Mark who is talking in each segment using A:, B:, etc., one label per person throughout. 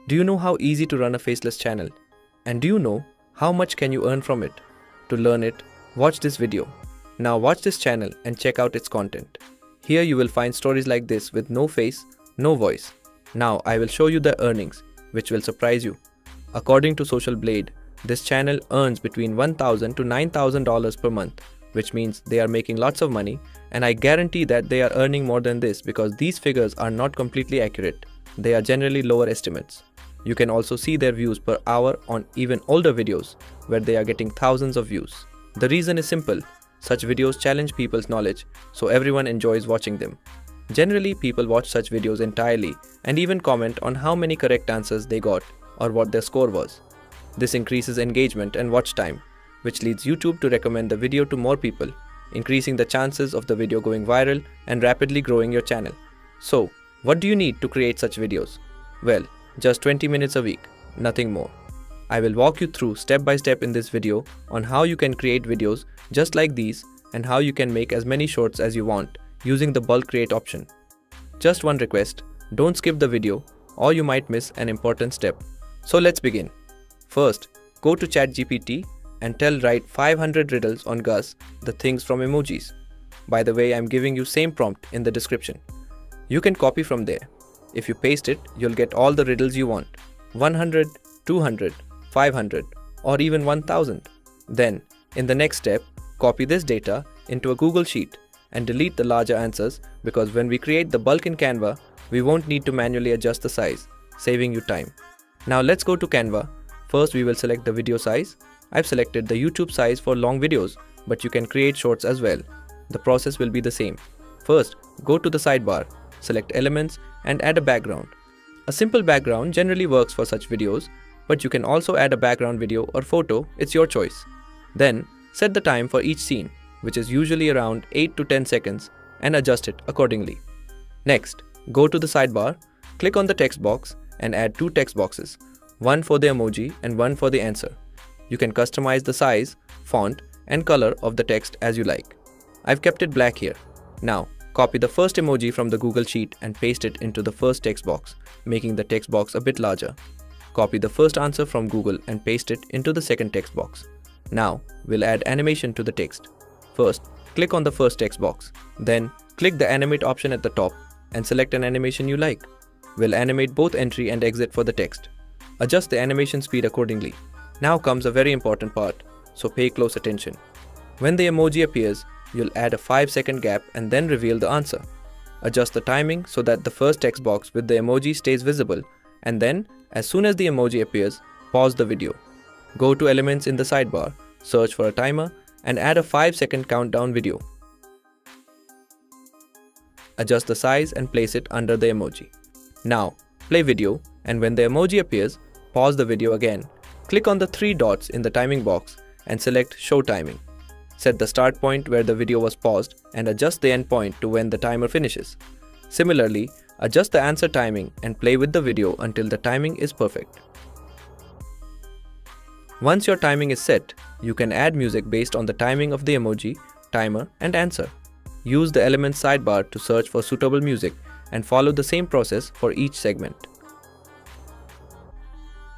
A: Do you know how easy to run a faceless channel? And do you know how much can you earn from it? To learn it, watch this video. Now watch this channel and check out its content. Here you will find stories like this with no face, no voice. Now I will show you the earnings, which will surprise you. According to Social Blade, this channel earns between $1,000 to $9,000 per month, which means they are making lots of money, and I guarantee that they are earning more than this because these figures are not completely accurate. They are generally lower estimates. You can also see their views per hour on even older videos, where they are getting thousands of views. The reason is simple. Such videos challenge people's knowledge, so everyone enjoys watching them. Generally, people watch such videos entirely and even comment on how many correct answers they got or what their score was. This increases engagement and watch time, which leads YouTube to recommend the video to more people, increasing the chances of the video going viral and rapidly growing your channel. So, what do you need to create such videos? Well, just 20 minutes a week, nothing more. I will walk you through step by step in this video on how you can create videos just like these and how you can make as many shorts as you want using the bulk create option. Just one request, don't skip the video or you might miss an important step. So let's begin. First, go to ChatGPT and tell write 500 riddles on Gus, the things from emojis. By the way, I'm giving you same prompt in the description. You can copy from there. If you paste it, you'll get all the riddles you want. 100, 200, 500 or even 1000. Then, in the next step, copy this data into a Google Sheet and delete the larger answers because when we create the bulk in Canva, we won't need to manually adjust the size, saving you time. Now let's go to Canva. First we will select the video size. I've selected the YouTube size for long videos, but you can create shorts as well. The process will be the same. First, go to the sidebar, select elements and add a background. A simple background generally works for such videos, but you can also add a background video or photo, it's your choice. Then, set the time for each scene, which is usually around 8 to 10 seconds, and adjust it accordingly. Next, go to the sidebar, click on the text box and add two text boxes, one for the emoji and one for the answer. You can customize the size, font and color of the text as you like. I've kept it black here. Now, copy the first emoji from the Google Sheet and paste it into the first text box, making the text box a bit larger. Copy the first answer from Google and paste it into the second text box. Now, we'll add animation to the text. First, click on the first text box. Then, click the animate option at the top and select an animation you like. We'll animate both entry and exit for the text. Adjust the animation speed accordingly. Now comes a very important part, so pay close attention. When the emoji appears, you'll add a 5-second gap and then reveal the answer. Adjust the timing so that the first text box with the emoji stays visible, and then, as soon as the emoji appears, pause the video. Go to elements in the sidebar, search for a timer, and add a 5-second countdown video. Adjust the size and place it under the emoji. Now, play video, and when the emoji appears, pause the video again. Click on the 3 dots in the timing box and select Show Timing. Set the start point where the video was paused and adjust the end point to when the timer finishes. Similarly, adjust the answer timing and play with the video until the timing is perfect. Once your timing is set, you can add music based on the timing of the emoji, timer, and answer. Use the Elements sidebar to search for suitable music and follow the same process for each segment.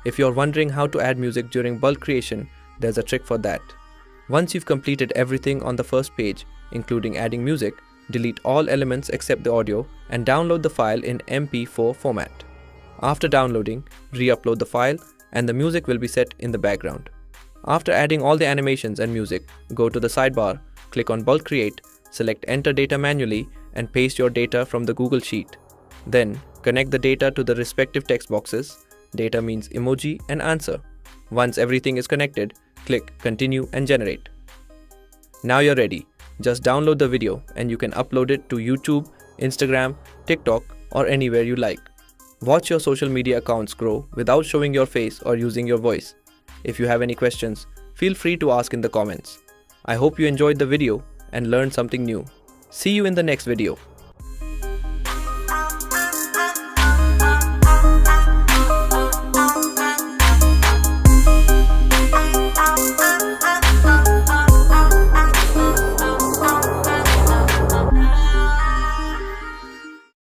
A: If you're wondering how to add music during bulk creation, there's a trick for that. Once you've completed everything on the first page, including adding music, delete all elements except the audio and download the file in MP4 format. After downloading, re-upload the file and the music will be set in the background. After adding all the animations and music, go to the sidebar, click on Bulk Create, select Enter Data manually and paste your data from the Google Sheet. Then, connect the data to the respective text boxes. Data means emoji and answer. Once everything is connected, click Continue and Generate. Now you're ready. Just download the video and you can upload it to YouTube, Instagram, TikTok or anywhere you like. Watch your social media accounts grow without showing your face or using your voice. If you have any questions, feel free to ask in the comments. I hope you enjoyed the video and learned something new. See you in the next video.